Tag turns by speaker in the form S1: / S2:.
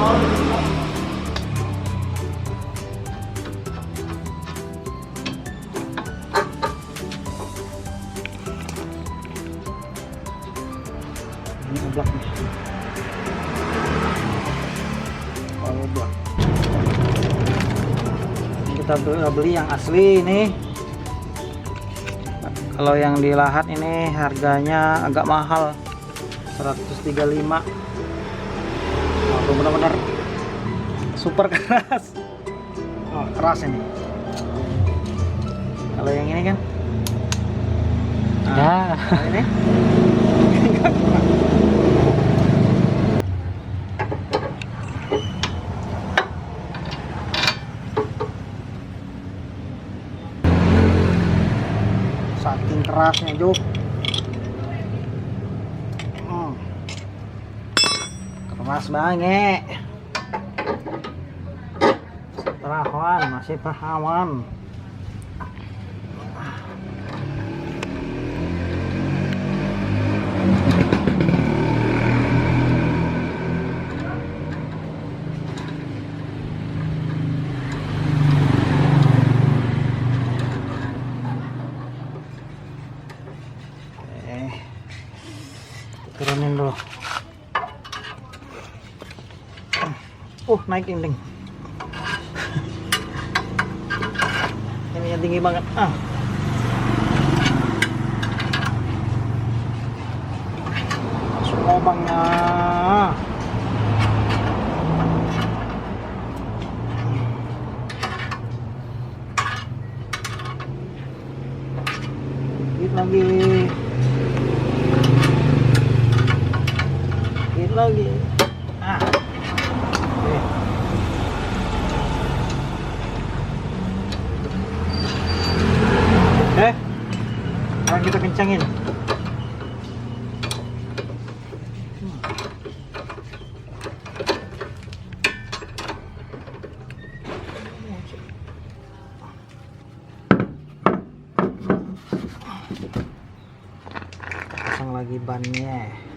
S1: Ini oblak nih. Oh, oblak. Kita beli yang asli ini. Kalau yang di lahat ini harganya agak mahal, 135. Oh, benar-benar super keras. Oh, keras ini. Kalau yang ini kan,
S2: Ya.
S1: ini saking kerasnya Juk. Keras banget. Setelah masih perawan. Turunin dulu. Naik ini. Ini yang tinggi banget. Masuk lubangnya. Dikit lagi. Lagi sekarang kita kencangin. Pasang lagi bannya.